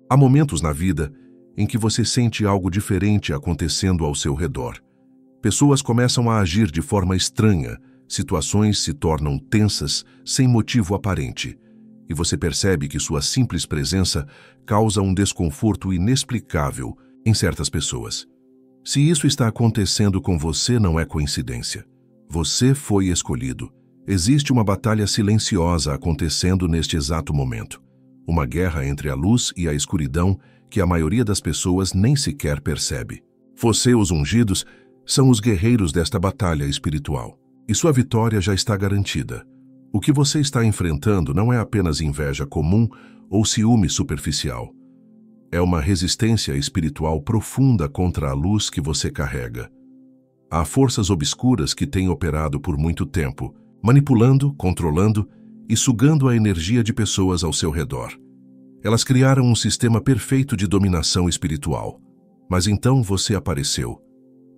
Há momentos na vida em que você sente algo diferente acontecendo ao seu redor. Pessoas começam a agir de forma estranha, situações se tornam tensas sem motivo aparente, e você percebe que sua simples presença causa um desconforto inexplicável em certas pessoas. Se isso está acontecendo com você, não é coincidência. Você foi escolhido. Existe uma batalha silenciosa acontecendo neste exato momento. Uma guerra entre a luz e a escuridão que a maioria das pessoas nem sequer percebe. Você, os ungidos, são os guerreiros desta batalha espiritual. E sua vitória já está garantida. O que você está enfrentando não é apenas inveja comum ou ciúme superficial. É uma resistência espiritual profunda contra a luz que você carrega. Há forças obscuras que têm operado por muito tempo, manipulando, controlando e sugando a energia de pessoas ao seu redor. Elas criaram um sistema perfeito de dominação espiritual. Mas então você apareceu.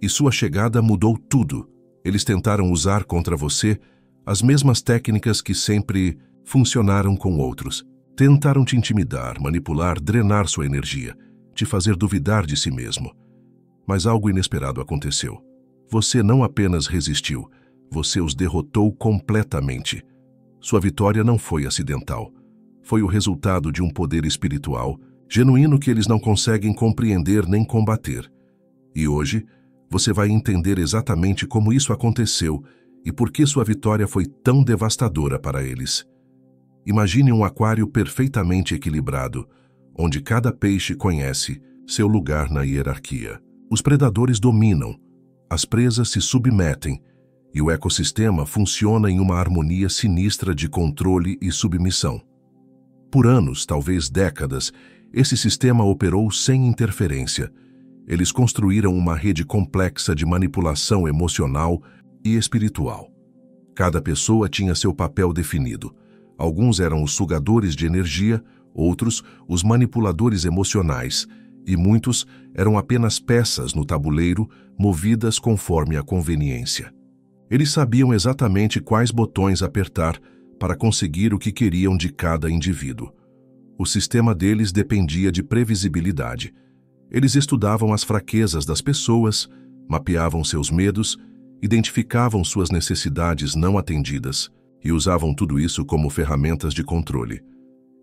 E sua chegada mudou tudo. Eles tentaram usar contra você as mesmas técnicas que sempre funcionaram com outros. Tentaram te intimidar, manipular, drenar sua energia, te fazer duvidar de si mesmo. Mas algo inesperado aconteceu. Você não apenas resistiu, você os derrotou completamente. Sua vitória não foi acidental. Foi o resultado de um poder espiritual, genuíno que eles não conseguem compreender nem combater. E hoje, você vai entender exatamente como isso aconteceu e por que sua vitória foi tão devastadora para eles. Imagine um aquário perfeitamente equilibrado, onde cada peixe conhece seu lugar na hierarquia. Os predadores dominam, as presas se submetem, e o ecossistema funciona em uma harmonia sinistra de controle e submissão. Por anos, talvez décadas, esse sistema operou sem interferência. Eles construíram uma rede complexa de manipulação emocional e espiritual. Cada pessoa tinha seu papel definido. Alguns eram os sugadores de energia, outros os manipuladores emocionais, e muitos eram apenas peças no tabuleiro, movidas conforme a conveniência. Eles sabiam exatamente quais botões apertar para conseguir o que queriam de cada indivíduo. O sistema deles dependia de previsibilidade. Eles estudavam as fraquezas das pessoas, mapeavam seus medos, identificavam suas necessidades não atendidas e usavam tudo isso como ferramentas de controle.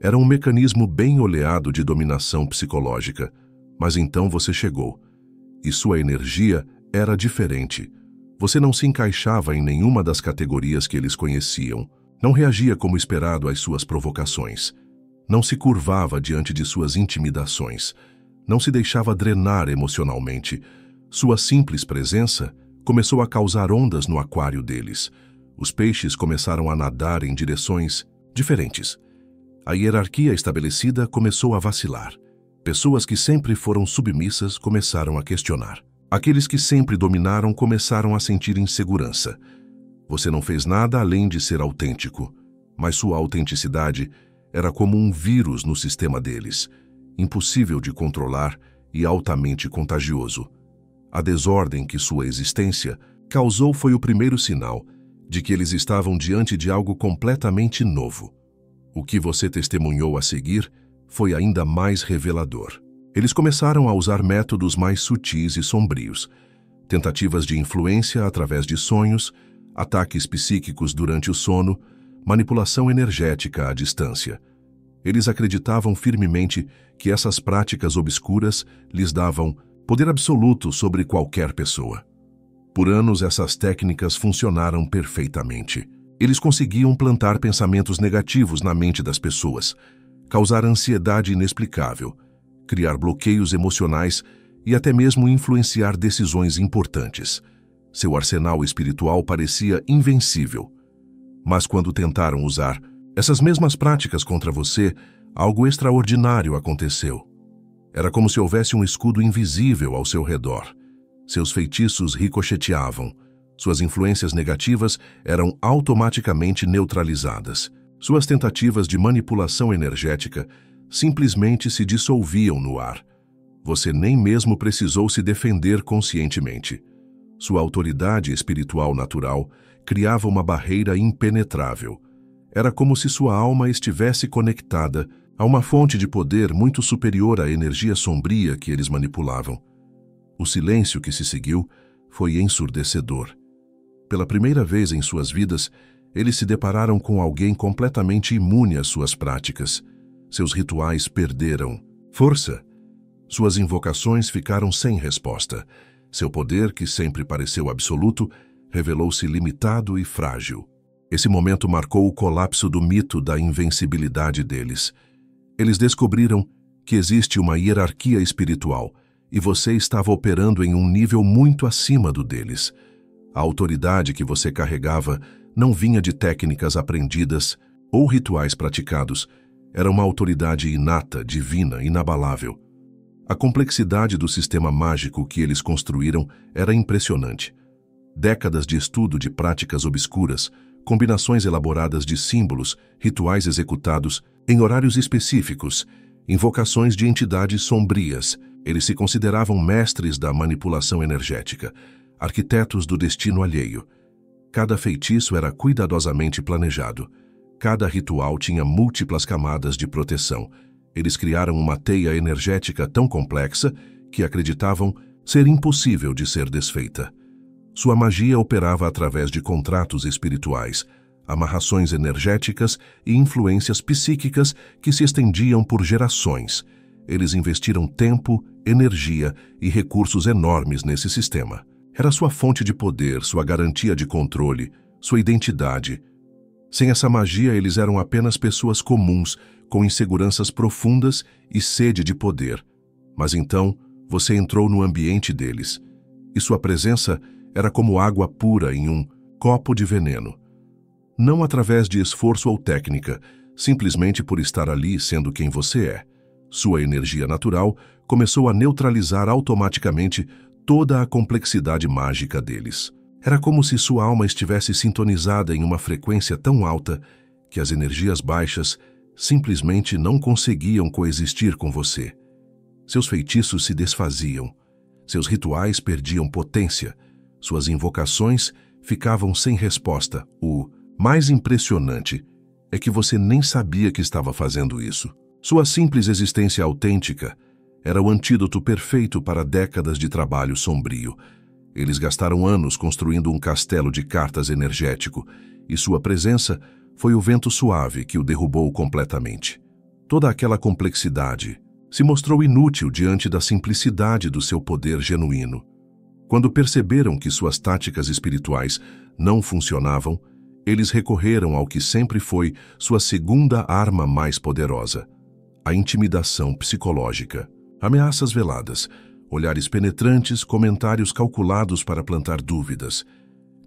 Era um mecanismo bem oleado de dominação psicológica, mas então você chegou, e sua energia era diferente. Você não se encaixava em nenhuma das categorias que eles conheciam, não reagia como esperado às suas provocações, não se curvava diante de suas intimidações, não se deixava drenar emocionalmente. Sua simples presença começou a causar ondas no aquário deles. Os peixes começaram a nadar em direções diferentes. A hierarquia estabelecida começou a vacilar. Pessoas que sempre foram submissas começaram a questionar. Aqueles que sempre dominaram começaram a sentir insegurança. Você não fez nada além de ser autêntico, mas sua autenticidade era como um vírus no sistema deles, impossível de controlar e altamente contagioso. A desordem que sua existência causou foi o primeiro sinal de que eles estavam diante de algo completamente novo. O que você testemunhou a seguir foi ainda mais revelador. Eles começaram a usar métodos mais sutis e sombrios, tentativas de influência através de sonhos, ataques psíquicos durante o sono, manipulação energética à distância. Eles acreditavam firmemente que essas práticas obscuras lhes davam poder absoluto sobre qualquer pessoa. Por anos, essas técnicas funcionaram perfeitamente. Eles conseguiam plantar pensamentos negativos na mente das pessoas, causar ansiedade inexplicável, criar bloqueios emocionais e até mesmo influenciar decisões importantes. Seu arsenal espiritual parecia invencível. Mas quando tentaram usar essas mesmas práticas contra você, algo extraordinário aconteceu. Era como se houvesse um escudo invisível ao seu redor. Seus feitiços ricocheteavam. Suas influências negativas eram automaticamente neutralizadas. Suas tentativas de manipulação energética simplesmente se dissolviam no ar. Você nem mesmo precisou se defender conscientemente. Sua autoridade espiritual natural criava uma barreira impenetrável. Era como se sua alma estivesse conectada a uma fonte de poder muito superior à energia sombria que eles manipulavam. O silêncio que se seguiu foi ensurdecedor. Pela primeira vez em suas vidas, eles se depararam com alguém completamente imune às suas práticas. Seus rituais perderam força. Suas invocações ficaram sem resposta. Seu poder, que sempre pareceu absoluto, revelou-se limitado e frágil. Esse momento marcou o colapso do mito da invencibilidade deles. Eles descobriram que existe uma hierarquia espiritual e você estava operando em um nível muito acima do deles. A autoridade que você carregava não vinha de técnicas aprendidas ou rituais praticados. Era uma autoridade inata, divina, inabalável. A complexidade do sistema mágico que eles construíram era impressionante. Décadas de estudo de práticas obscuras, combinações elaboradas de símbolos, rituais executados em horários específicos, invocações de entidades sombrias. Eles se consideravam mestres da manipulação energética, arquitetos do destino alheio. Cada feitiço era cuidadosamente planejado. Cada ritual tinha múltiplas camadas de proteção. Eles criaram uma teia energética tão complexa que acreditavam ser impossível de ser desfeita. Sua magia operava através de contratos espirituais, amarrações energéticas e influências psíquicas que se estendiam por gerações. Eles investiram tempo, energia e recursos enormes nesse sistema. Era sua fonte de poder, sua garantia de controle, sua identidade. Sem essa magia, eles eram apenas pessoas comuns, com inseguranças profundas e sede de poder. Mas então, você entrou no ambiente deles, e sua presença era como água pura em um copo de veneno. Não através de esforço ou técnica, simplesmente por estar ali sendo quem você é. Sua energia natural começou a neutralizar automaticamente toda a complexidade mágica deles. Era como se sua alma estivesse sintonizada em uma frequência tão alta que as energias baixas simplesmente não conseguiam coexistir com você. Seus feitiços se desfaziam, seus rituais perdiam potência, suas invocações ficavam sem resposta. O mais impressionante é que você nem sabia que estava fazendo isso. Sua simples existência autêntica era o antídoto perfeito para décadas de trabalho sombrio. Eles gastaram anos construindo um castelo de cartas energético, e sua presença foi o vento suave que o derrubou completamente. Toda aquela complexidade se mostrou inútil diante da simplicidade do seu poder genuíno. Quando perceberam que suas táticas espirituais não funcionavam, eles recorreram ao que sempre foi sua segunda arma mais poderosa: a intimidação psicológica. Ameaças veladas, olhares penetrantes, comentários calculados para plantar dúvidas,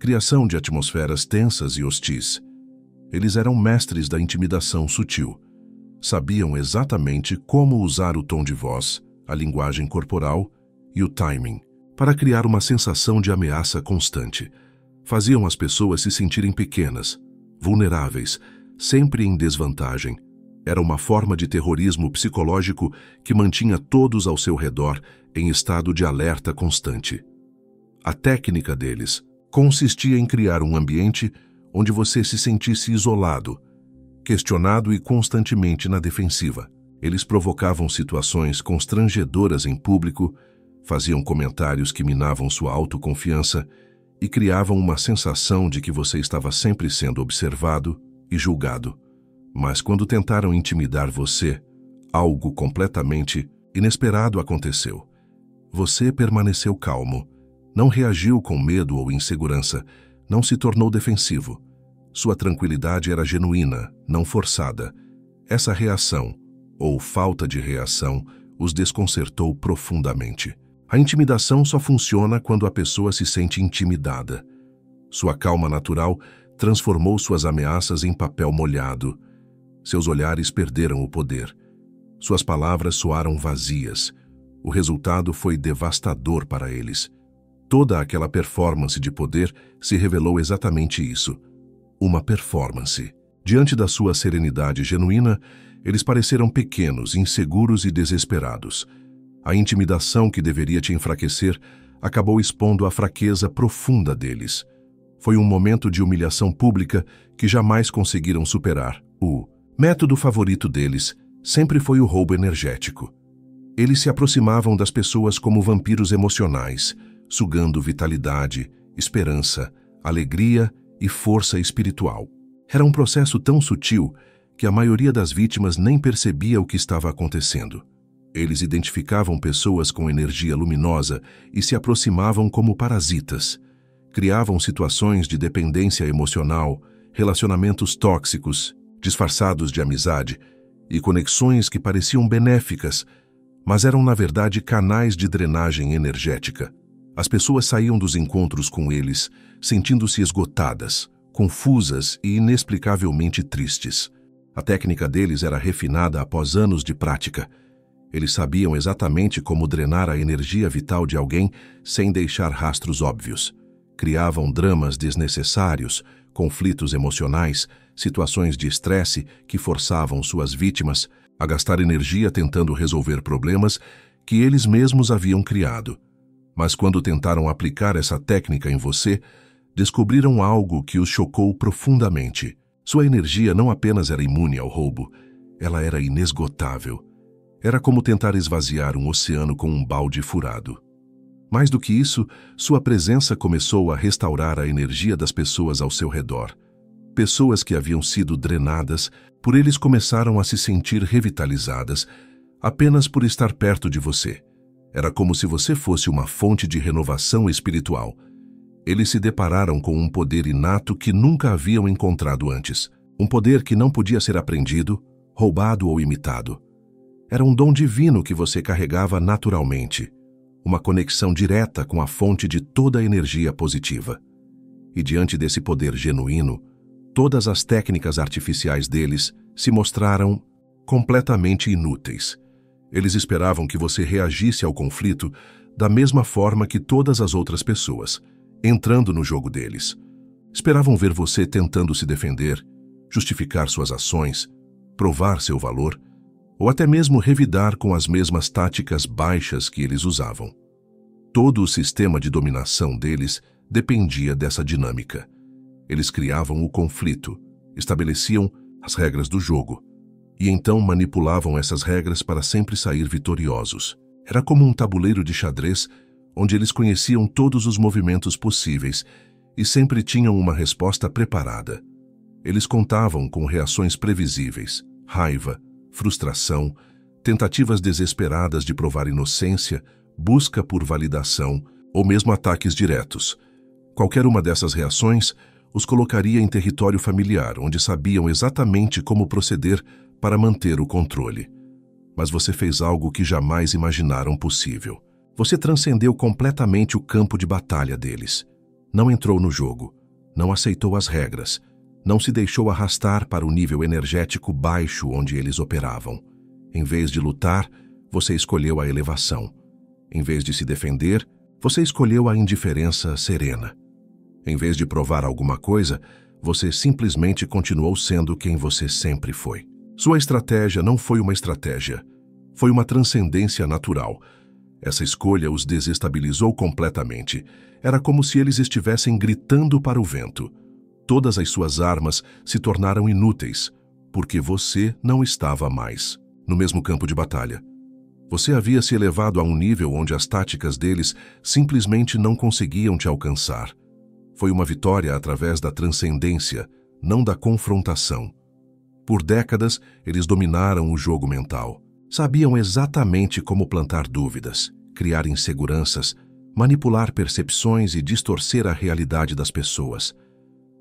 criação de atmosferas tensas e hostis. Eles eram mestres da intimidação sutil. Sabiam exatamente como usar o tom de voz, a linguagem corporal e o timing para criar uma sensação de ameaça constante. Faziam as pessoas se sentirem pequenas, vulneráveis, sempre em desvantagem. Era uma forma de terrorismo psicológico que mantinha todos ao seu redor em estado de alerta constante. A técnica deles consistia em criar um ambiente onde você se sentisse isolado, questionado e constantemente na defensiva. Eles provocavam situações constrangedoras em público, faziam comentários que minavam sua autoconfiança e criavam uma sensação de que você estava sempre sendo observado e julgado. Mas quando tentaram intimidar você, algo completamente inesperado aconteceu. Você permaneceu calmo, não reagiu com medo ou insegurança, não se tornou defensivo. Sua tranquilidade era genuína, não forçada. Essa reação, ou falta de reação, os desconcertou profundamente. A intimidação só funciona quando a pessoa se sente intimidada. Sua calma natural transformou suas ameaças em papel molhado. Seus olhares perderam o poder. Suas palavras soaram vazias. O resultado foi devastador para eles. Toda aquela performance de poder se revelou exatamente isso: uma performance. Diante da sua serenidade genuína, eles pareceram pequenos, inseguros e desesperados. A intimidação que deveria te enfraquecer acabou expondo a fraqueza profunda deles. Foi um momento de humilhação pública que jamais conseguiram superar. O método favorito deles sempre foi o roubo energético. Eles se aproximavam das pessoas como vampiros emocionais, sugando vitalidade, esperança, alegria e força espiritual. Era um processo tão sutil que a maioria das vítimas nem percebia o que estava acontecendo. Eles identificavam pessoas com energia luminosa e se aproximavam como parasitas. Criavam situações de dependência emocional, relacionamentos tóxicos, disfarçados de amizade, e conexões que pareciam benéficas, mas eram na verdade canais de drenagem energética. As pessoas saíam dos encontros com eles, sentindo-se esgotadas, confusas e inexplicavelmente tristes. A técnica deles era refinada após anos de prática. Eles sabiam exatamente como drenar a energia vital de alguém sem deixar rastros óbvios. Criavam dramas desnecessários, conflitos emocionais, situações de estresse que forçavam suas vítimas a gastar energia tentando resolver problemas que eles mesmos haviam criado. Mas quando tentaram aplicar essa técnica em você, descobriram algo que os chocou profundamente. Sua energia não apenas era imune ao roubo, ela era inesgotável. Era como tentar esvaziar um oceano com um balde furado. Mais do que isso, sua presença começou a restaurar a energia das pessoas ao seu redor. Pessoas que haviam sido drenadas, por eles começaram a se sentir revitalizadas apenas por estar perto de você. Era como se você fosse uma fonte de renovação espiritual. Eles se depararam com um poder inato que nunca haviam encontrado antes. Um poder que não podia ser aprendido, roubado ou imitado. Era um dom divino que você carregava naturalmente. Uma conexão direta com a fonte de toda a energia positiva. E diante desse poder genuíno, todas as técnicas artificiais deles se mostraram completamente inúteis. Eles esperavam que você reagisse ao conflito da mesma forma que todas as outras pessoas, entrando no jogo deles. Esperavam ver você tentando se defender, justificar suas ações, provar seu valor, ou até mesmo revidar com as mesmas táticas baixas que eles usavam. Todo o sistema de dominação deles dependia dessa dinâmica. Eles criavam o conflito, estabeleciam as regras do jogo, e então manipulavam essas regras para sempre sair vitoriosos. Era como um tabuleiro de xadrez onde eles conheciam todos os movimentos possíveis e sempre tinham uma resposta preparada. Eles contavam com reações previsíveis, raiva, frustração, tentativas desesperadas de provar inocência, busca por validação ou mesmo ataques diretos. Qualquer uma dessas reações os colocaria em território familiar, onde sabiam exatamente como proceder para manter o controle. Mas você fez algo que jamais imaginaram possível. Você transcendeu completamente o campo de batalha deles. Não entrou no jogo, não aceitou as regras, não se deixou arrastar para o nível energético baixo onde eles operavam. Em vez de lutar, você escolheu a elevação. Em vez de se defender, você escolheu a indiferença serena. Em vez de provar alguma coisa, você simplesmente continuou sendo quem você sempre foi. Sua estratégia não foi uma estratégia, foi uma transcendência natural. Essa escolha os desestabilizou completamente. Era como se eles estivessem gritando para o vento. Todas as suas armas se tornaram inúteis, porque você não estava mais no mesmo campo de batalha. Você havia se elevado a um nível onde as táticas deles simplesmente não conseguiam te alcançar. Foi uma vitória através da transcendência, não da confrontação. Por décadas, eles dominaram o jogo mental. Sabiam exatamente como plantar dúvidas, criar inseguranças, manipular percepções e distorcer a realidade das pessoas.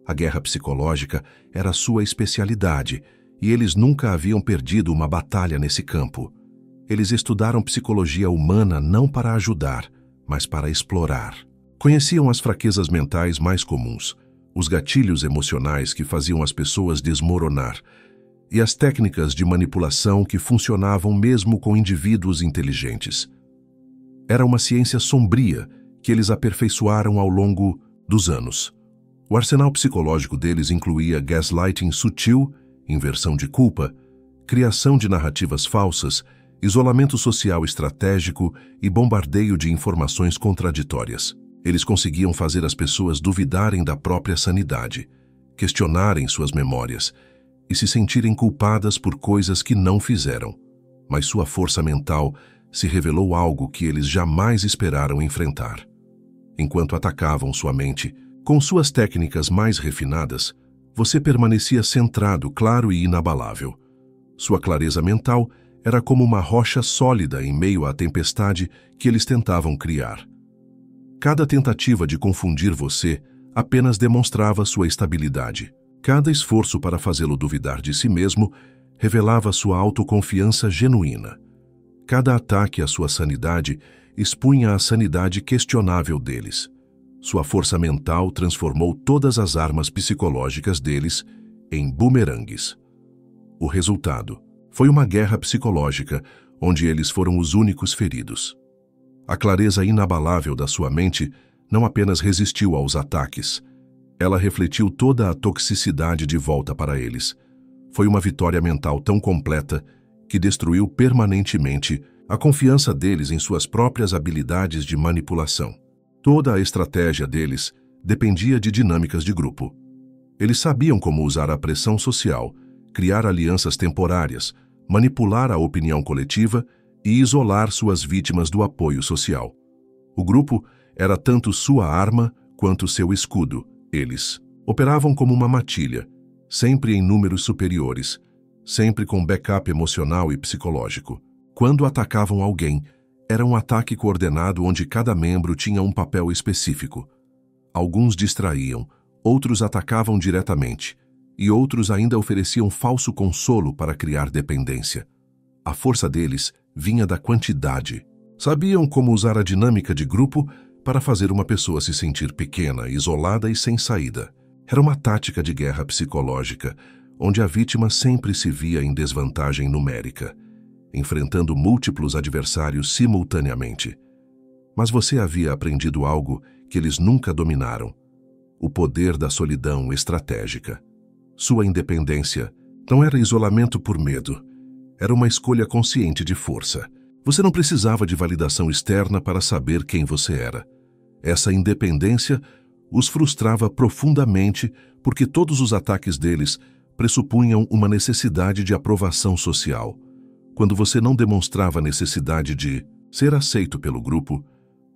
A guerra psicológica era sua especialidade e eles nunca haviam perdido uma batalha nesse campo. Eles estudaram psicologia humana não para ajudar, mas para explorar. Conheciam as fraquezas mentais mais comuns, os gatilhos emocionais que faziam as pessoas desmoronar e as técnicas de manipulação que funcionavam mesmo com indivíduos inteligentes. Era uma ciência sombria que eles aperfeiçoaram ao longo dos anos. O arsenal psicológico deles incluía gaslighting sutil, inversão de culpa, criação de narrativas falsas, isolamento social estratégico e bombardeio de informações contraditórias. Eles conseguiam fazer as pessoas duvidarem da própria sanidade, questionarem suas memórias e se sentirem culpadas por coisas que não fizeram. Mas sua força mental se revelou algo que eles jamais esperaram enfrentar. Enquanto atacavam sua mente, com suas técnicas mais refinadas, você permanecia centrado, claro e inabalável. Sua clareza mental era como uma rocha sólida em meio à tempestade que eles tentavam criar. Cada tentativa de confundir você apenas demonstrava sua estabilidade. Cada esforço para fazê-lo duvidar de si mesmo revelava sua autoconfiança genuína. Cada ataque à sua sanidade expunha a sanidade questionável deles. Sua força mental transformou todas as armas psicológicas deles em bumerangues. O resultado foi uma guerra psicológica onde eles foram os únicos feridos. A clareza inabalável da sua mente não apenas resistiu aos ataques, ela refletiu toda a toxicidade de volta para eles. Foi uma vitória mental tão completa que destruiu permanentemente a confiança deles em suas próprias habilidades de manipulação. Toda a estratégia deles dependia de dinâmicas de grupo. Eles sabiam como usar a pressão social, criar alianças temporárias, manipular a opinião coletiva e isolar suas vítimas do apoio social. O grupo era tanto sua arma quanto seu escudo. Eles operavam como uma matilha, sempre em números superiores, sempre com backup emocional e psicológico. Quando atacavam alguém, era um ataque coordenado onde cada membro tinha um papel específico. Alguns distraíam, outros atacavam diretamente, e outros ainda ofereciam falso consolo para criar dependência. A força deles vinha da quantidade. Sabiam como usar a dinâmica de grupo para fazer uma pessoa se sentir pequena, isolada e sem saída. Era uma tática de guerra psicológica, onde a vítima sempre se via em desvantagem numérica, enfrentando múltiplos adversários simultaneamente. Mas você havia aprendido algo que eles nunca dominaram: o poder da solidão estratégica. Sua independência não era isolamento por medo, era uma escolha consciente de força. Você não precisava de validação externa para saber quem você era. Essa independência os frustrava profundamente porque todos os ataques deles pressupunham uma necessidade de aprovação social. Quando você não demonstrava a necessidade de ser aceito pelo grupo,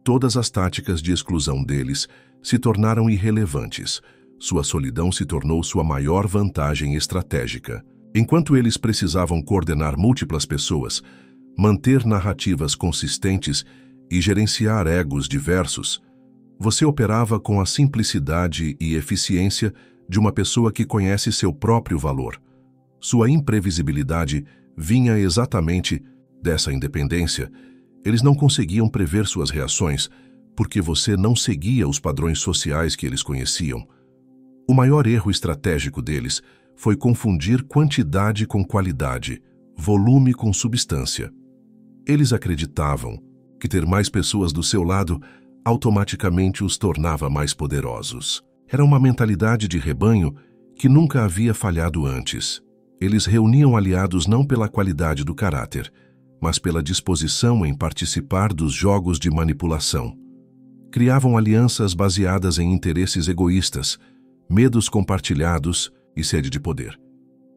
todas as táticas de exclusão deles se tornaram irrelevantes. Sua solidão se tornou sua maior vantagem estratégica. Enquanto eles precisavam coordenar múltiplas pessoas, manter narrativas consistentes e gerenciar egos diversos, você operava com a simplicidade e eficiência de uma pessoa que conhece seu próprio valor. Sua imprevisibilidade vinha exatamente dessa independência. Eles não conseguiam prever suas reações porque você não seguia os padrões sociais que eles conheciam. O maior erro estratégico deles foi confundir quantidade com qualidade, volume com substância. Eles acreditavam que ter mais pessoas do seu lado automaticamente os tornava mais poderosos. Era uma mentalidade de rebanho que nunca havia falhado antes. Eles reuniam aliados não pela qualidade do caráter, mas pela disposição em participar dos jogos de manipulação. Criavam alianças baseadas em interesses egoístas, medos compartilhados e sede de poder.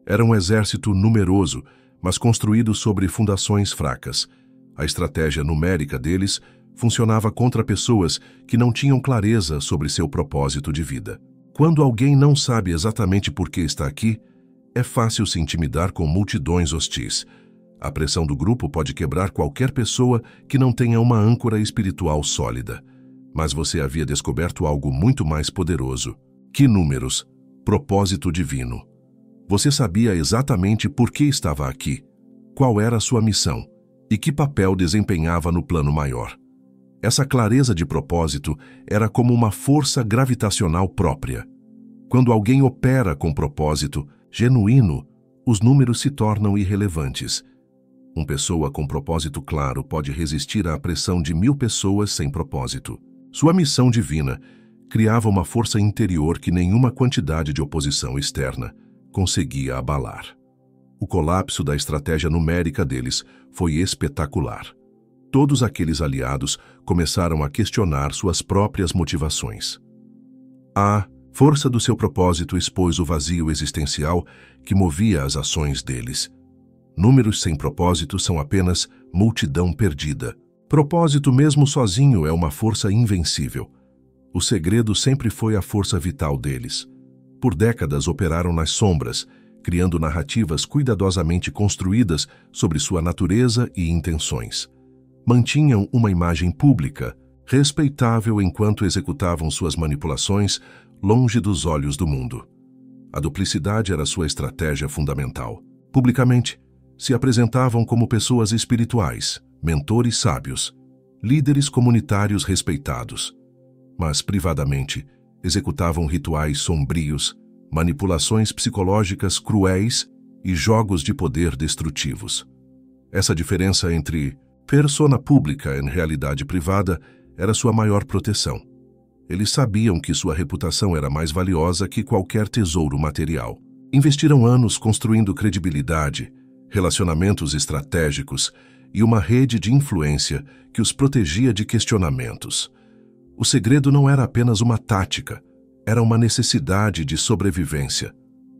Era um exército numeroso, mas construído sobre fundações fracas. A estratégia numérica deles funcionava contra pessoas que não tinham clareza sobre seu propósito de vida. Quando alguém não sabe exatamente por que está aqui, é fácil se intimidar com multidões hostis. A pressão do grupo pode quebrar qualquer pessoa que não tenha uma âncora espiritual sólida. Mas você havia descoberto algo muito mais poderoso. Que números? Propósito divino. Você sabia exatamente por que estava aqui, qual era a sua missão e que papel desempenhava no plano maior. Essa clareza de propósito era como uma força gravitacional própria. Quando alguém opera com propósito genuíno, os números se tornam irrelevantes. Uma pessoa com propósito claro pode resistir à pressão de 1000 pessoas sem propósito. Sua missão divina criava uma força interior que nenhuma quantidade de oposição externa conseguia abalar. O colapso da estratégia numérica deles foi espetacular. Todos aqueles aliados começaram a questionar suas próprias motivações. Força do seu propósito expôs o vazio existencial que movia as ações deles. Números sem propósito são apenas multidão perdida. Propósito mesmo sozinho é uma força invencível. O segredo sempre foi a força vital deles. Por décadas operaram nas sombras, criando narrativas cuidadosamente construídas sobre sua natureza e intenções. Mantinham uma imagem pública, respeitável enquanto executavam suas manipulações longe dos olhos do mundo. A duplicidade era sua estratégia fundamental. Publicamente, se apresentavam como pessoas espirituais, mentores sábios, líderes comunitários respeitados. Mas, privadamente, executavam rituais sombrios, manipulações psicológicas cruéis e jogos de poder destrutivos. Essa diferença entre persona pública e realidade privada era sua maior proteção. Eles sabiam que sua reputação era mais valiosa que qualquer tesouro material. Investiram anos construindo credibilidade, relacionamentos estratégicos e uma rede de influência que os protegia de questionamentos. O segredo não era apenas uma tática, era uma necessidade de sobrevivência.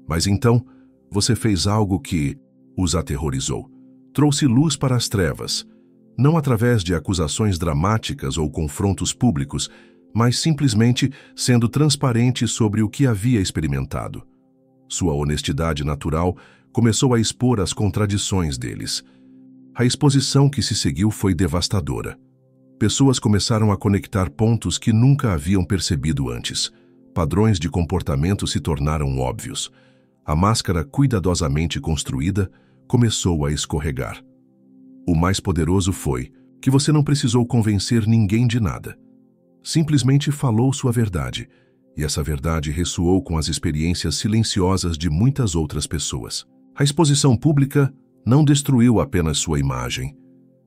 Mas então, você fez algo que os aterrorizou. Trouxe luz para as trevas, não através de acusações dramáticas ou confrontos públicos, mas simplesmente sendo transparente sobre o que havia experimentado. Sua honestidade natural começou a expor as contradições deles. A exposição que se seguiu foi devastadora. Pessoas começaram a conectar pontos que nunca haviam percebido antes. Padrões de comportamento se tornaram óbvios. A máscara cuidadosamente construída começou a escorregar. O mais poderoso foi que você não precisou convencer ninguém de nada. Simplesmente falou sua verdade, e essa verdade ressoou com as experiências silenciosas de muitas outras pessoas. A exposição pública não destruiu apenas sua imagem,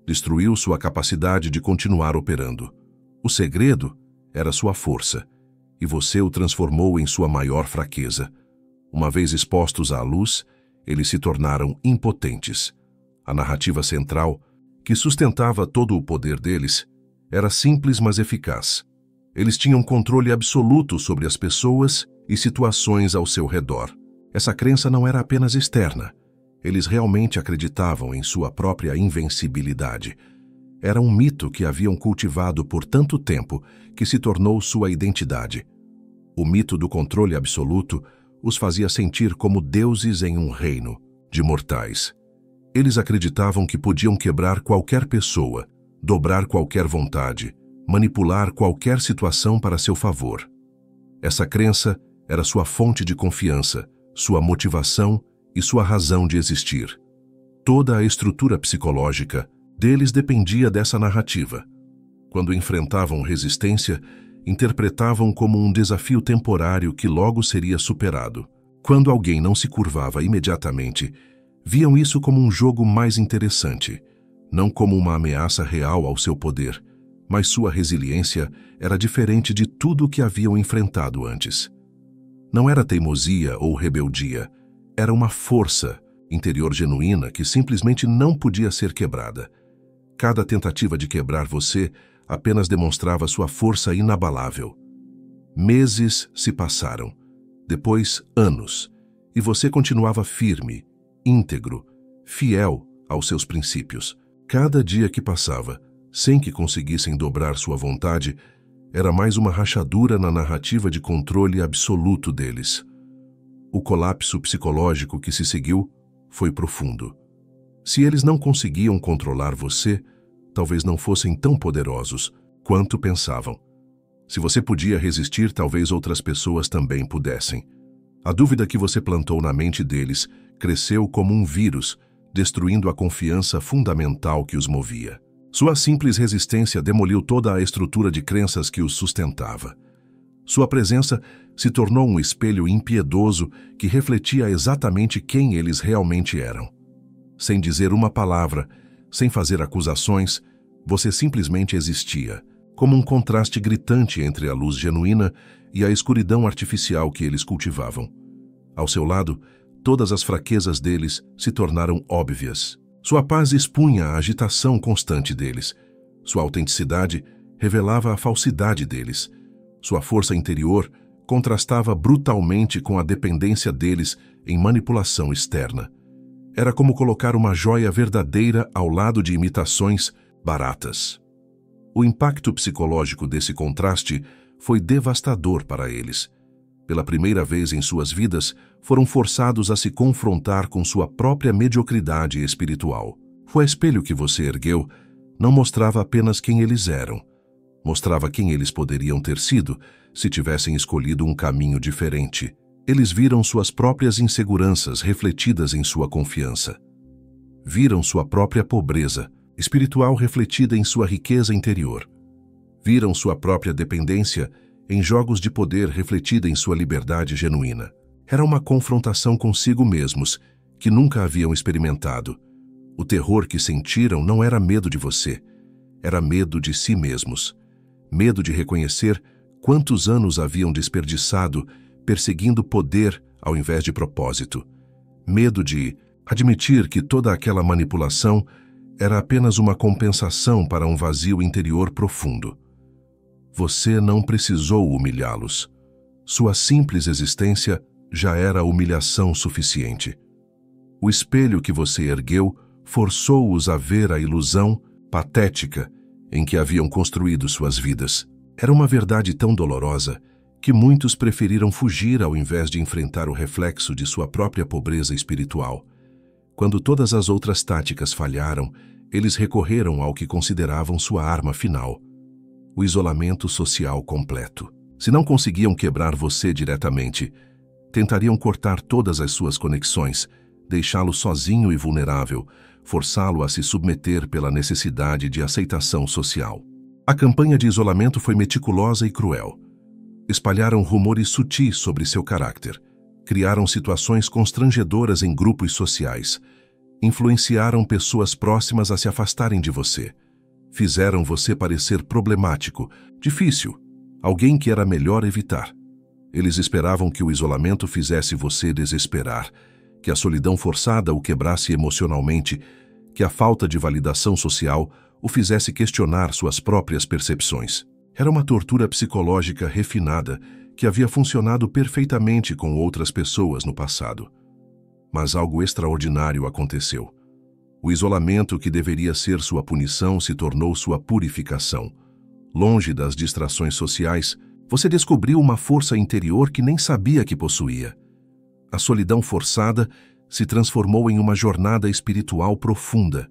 destruiu sua capacidade de continuar operando. O segredo era sua força, e você o transformou em sua maior fraqueza. Uma vez expostos à luz, eles se tornaram impotentes. A narrativa central, que sustentava todo o poder deles, era simples mas eficaz. Eles tinham controle absoluto sobre as pessoas e situações ao seu redor. Essa crença não era apenas externa. Eles realmente acreditavam em sua própria invencibilidade. Era um mito que haviam cultivado por tanto tempo que se tornou sua identidade. O mito do controle absoluto os fazia sentir como deuses em um reino de mortais. Eles acreditavam que podiam quebrar qualquer pessoa, dobrar qualquer vontade, manipular qualquer situação para seu favor. Essa crença era sua fonte de confiança, sua motivação e sua razão de existir. Toda a estrutura psicológica deles dependia dessa narrativa. Quando enfrentavam resistência, interpretavam como um desafio temporário que logo seria superado. Quando alguém não se curvava imediatamente, viam isso como um jogo mais interessante, não como uma ameaça real ao seu poder, mas sua resiliência era diferente de tudo o que haviam enfrentado antes. Não era teimosia ou rebeldia, era uma força interior genuína que simplesmente não podia ser quebrada. Cada tentativa de quebrar você apenas demonstrava sua força inabalável. Meses se passaram, depois anos, e você continuava firme, íntegro, fiel aos seus princípios. Cada dia que passava, sem que conseguissem dobrar sua vontade, era mais uma rachadura na narrativa de controle absoluto deles. O colapso psicológico que se seguiu foi profundo. Se eles não conseguiam controlar você, talvez não fossem tão poderosos quanto pensavam. Se você podia resistir, talvez outras pessoas também pudessem. A dúvida que você plantou na mente deles cresceu como um vírus, destruindo a confiança fundamental que os movia. Sua simples resistência demoliu toda a estrutura de crenças que os sustentava. Sua presença se tornou um espelho impiedoso que refletia exatamente quem eles realmente eram. Sem dizer uma palavra, sem fazer acusações, você simplesmente existia, como um contraste gritante entre a luz genuína e a escuridão artificial que eles cultivavam. Ao seu lado, todas as fraquezas deles se tornaram óbvias. Sua paz expunha a agitação constante deles. Sua autenticidade revelava a falsidade deles. Sua força interior contrastava brutalmente com a dependência deles em manipulação externa. Era como colocar uma joia verdadeira ao lado de imitações baratas. O impacto psicológico desse contraste foi devastador para eles. Pela primeira vez em suas vidas, foram forçados a se confrontar com sua própria mediocridade espiritual. O espelho que você ergueu não mostrava apenas quem eles eram, mostrava quem eles poderiam ter sido se tivessem escolhido um caminho diferente. Eles viram suas próprias inseguranças refletidas em sua confiança. Viram sua própria pobreza espiritual refletida em sua riqueza interior. Viram sua própria dependência em jogos de poder refletida em sua liberdade genuína. Era uma confrontação consigo mesmos que nunca haviam experimentado. O terror que sentiram não era medo de você, era medo de si mesmos. Medo de reconhecer quantos anos haviam desperdiçado perseguindo poder ao invés de propósito. Medo de admitir que toda aquela manipulação era apenas uma compensação para um vazio interior profundo. Você não precisou humilhá-los. Sua simples existência já era humilhação suficiente. O espelho que você ergueu forçou-os a ver a ilusão patética em que haviam construído suas vidas. Era uma verdade tão dolorosa que muitos preferiram fugir ao invés de enfrentar o reflexo de sua própria pobreza espiritual. Quando todas as outras táticas falharam, eles recorreram ao que consideravam sua arma final: o isolamento social completo. Se não conseguiam quebrar você diretamente, tentariam cortar todas as suas conexões, deixá-lo sozinho e vulnerável, forçá-lo a se submeter pela necessidade de aceitação social. A campanha de isolamento foi meticulosa e cruel. Espalharam rumores sutis sobre seu caráter, criaram situações constrangedoras em grupos sociais, influenciaram pessoas próximas a se afastarem de você, fizeram você parecer problemático, difícil, alguém que era melhor evitar. Eles esperavam que o isolamento fizesse você desesperar, que a solidão forçada o quebrasse emocionalmente, que a falta de validação social o fizesse questionar suas próprias percepções. Era uma tortura psicológica refinada que havia funcionado perfeitamente com outras pessoas no passado. Mas algo extraordinário aconteceu. O isolamento que deveria ser sua punição se tornou sua purificação. Longe das distrações sociais, você descobriu uma força interior que nem sabia que possuía. A solidão forçada se transformou em uma jornada espiritual profunda.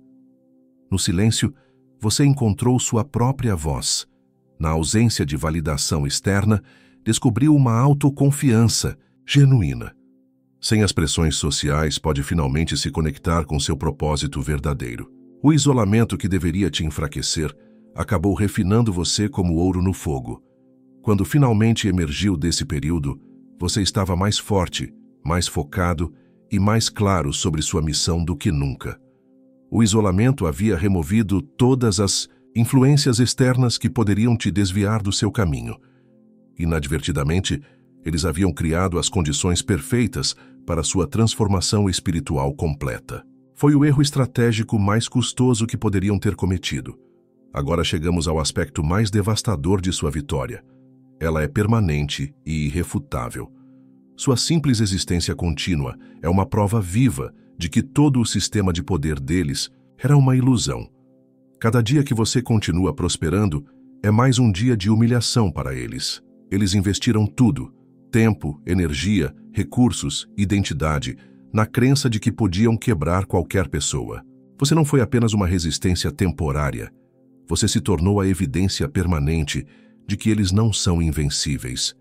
No silêncio, você encontrou sua própria voz. Na ausência de validação externa, descobriu uma autoconfiança genuína. Sem as pressões sociais, pode finalmente se conectar com seu propósito verdadeiro. O isolamento que deveria te enfraquecer acabou refinando você como ouro no fogo. Quando finalmente emergiu desse período, você estava mais forte, mais focado e mais claro sobre sua missão do que nunca. O isolamento havia removido todas as influências externas que poderiam te desviar do seu caminho. Inadvertidamente, eles haviam criado as condições perfeitas para sua transformação espiritual completa. Foi o erro estratégico mais custoso que poderiam ter cometido. Agora chegamos ao aspecto mais devastador de sua vitória. Ela é permanente e irrefutável. Sua simples existência contínua é uma prova viva de que todo o sistema de poder deles era uma ilusão. Cada dia que você continua prosperando é mais um dia de humilhação para eles. Eles investiram tudo, tempo, energia, recursos, identidade, na crença de que podiam quebrar qualquer pessoa. Você não foi apenas uma resistência temporária. Você se tornou a evidência permanente de que eles não são invencíveis.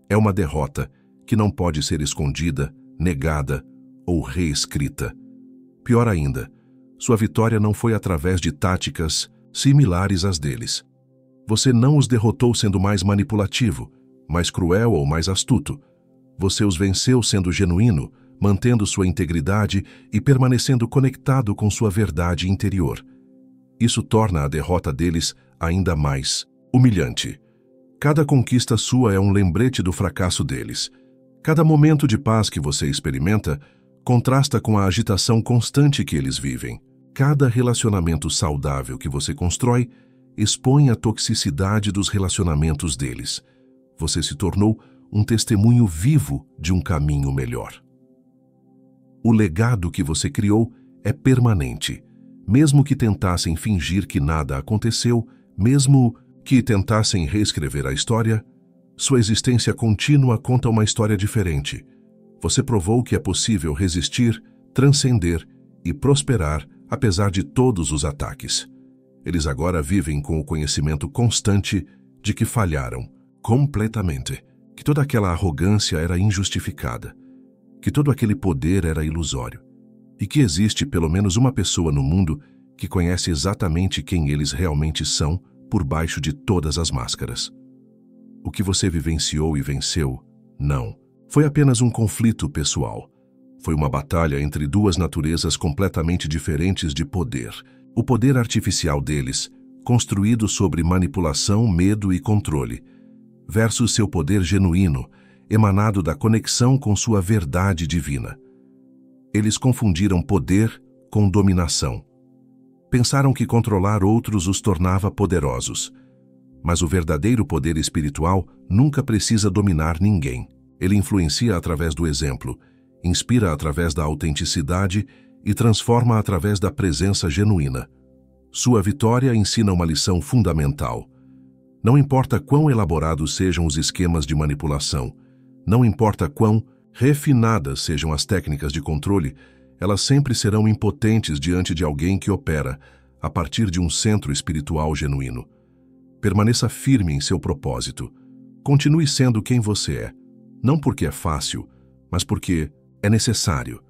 É uma derrota que não pode ser escondida, negada ou reescrita. Pior ainda, sua vitória não foi através de táticas similares às deles. Você não os derrotou sendo mais manipulativo, mais cruel ou mais astuto. Você os venceu sendo genuíno, mantendo sua integridade e permanecendo conectado com sua verdade interior. Isso torna a derrota deles ainda mais humilhante. Cada conquista sua é um lembrete do fracasso deles. Cada momento de paz que você experimenta contrasta com a agitação constante que eles vivem. Cada relacionamento saudável que você constrói expõe a toxicidade dos relacionamentos deles. Você se tornou um testemunho vivo de um caminho melhor. O legado que você criou é permanente. Mesmo que tentassem fingir que nada aconteceu, mesmo que tentassem reescrever a história, sua existência contínua conta uma história diferente. Você provou que é possível resistir, transcender e prosperar apesar de todos os ataques. Eles agora vivem com o conhecimento constante de que falharam completamente, que toda aquela arrogância era injustificada, que todo aquele poder era ilusório, e que existe pelo menos uma pessoa no mundo que conhece exatamente quem eles realmente são por baixo de todas as máscaras. O que você vivenciou e venceu, não. Foi apenas um conflito pessoal. Foi uma batalha entre duas naturezas completamente diferentes de poder. O poder artificial deles, construído sobre manipulação, medo e controle, versus seu poder genuíno, emanado da conexão com sua verdade divina. Eles confundiram poder com dominação. Pensaram que controlar outros os tornava poderosos. Mas o verdadeiro poder espiritual nunca precisa dominar ninguém. Ele influencia através do exemplo, inspira através da autenticidade e transforma através da presença genuína. Sua vitória ensina uma lição fundamental. Não importa quão elaborados sejam os esquemas de manipulação, não importa quão refinadas sejam as técnicas de controle, elas sempre serão impotentes diante de alguém que opera a partir de um centro espiritual genuíno. Permaneça firme em seu propósito. Continue sendo quem você é. Não porque é fácil, mas porque é necessário.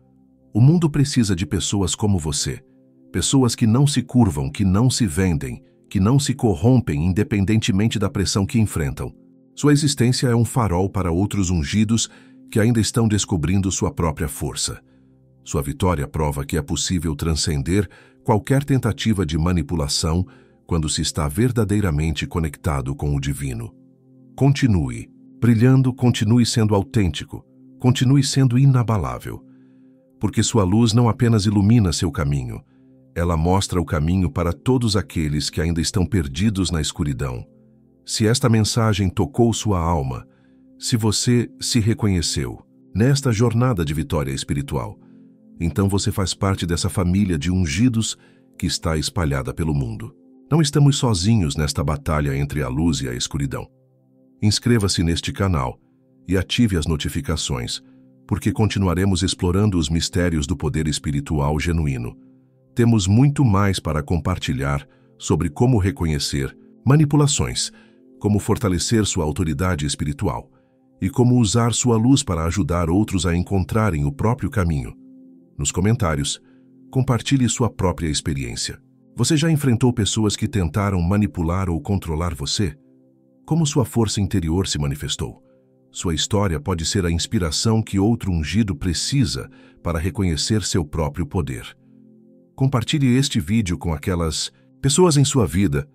O mundo precisa de pessoas como você. Pessoas que não se curvam, que não se vendem, que não se corrompem independentemente da pressão que enfrentam. Sua existência é um farol para outros ungidos que ainda estão descobrindo sua própria força. Sua vitória prova que é possível transcender qualquer tentativa de manipulação quando se está verdadeiramente conectado com o divino. Continue brilhando, continue sendo autêntico, continue sendo inabalável, porque sua luz não apenas ilumina seu caminho, ela mostra o caminho para todos aqueles que ainda estão perdidos na escuridão. Se esta mensagem tocou sua alma, se você se reconheceu nesta jornada de vitória espiritual, então você faz parte dessa família de ungidos que está espalhada pelo mundo. Não estamos sozinhos nesta batalha entre a luz e a escuridão. Inscreva-se neste canal e ative as notificações, porque continuaremos explorando os mistérios do poder espiritual genuíno. Temos muito mais para compartilhar sobre como reconhecer manipulações, como fortalecer sua autoridade espiritual e como usar sua luz para ajudar outros a encontrarem o próprio caminho. Nos comentários, compartilhe sua própria experiência. Você já enfrentou pessoas que tentaram manipular ou controlar você? Como sua força interior se manifestou? Sua história pode ser a inspiração que outro ungido precisa para reconhecer seu próprio poder. Compartilhe este vídeo com aquelas pessoas em sua vida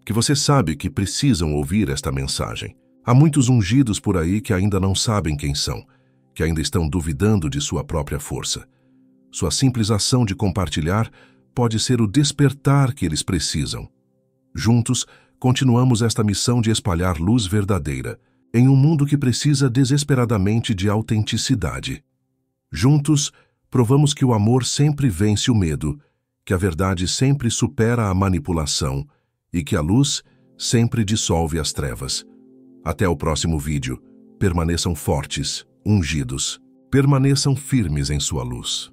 que você sabe que precisam ouvir esta mensagem. Há muitos ungidos por aí que ainda não sabem quem são, que ainda estão duvidando de sua própria força. Sua simples ação de compartilhar pode ser o despertar que eles precisam. Juntos, continuamos esta missão de espalhar luz verdadeira em um mundo que precisa desesperadamente de autenticidade. Juntos, provamos que o amor sempre vence o medo, que a verdade sempre supera a manipulação e que a luz sempre dissolve as trevas. Até o próximo vídeo. Permaneçam fortes, ungidos. Permaneçam firmes em sua luz.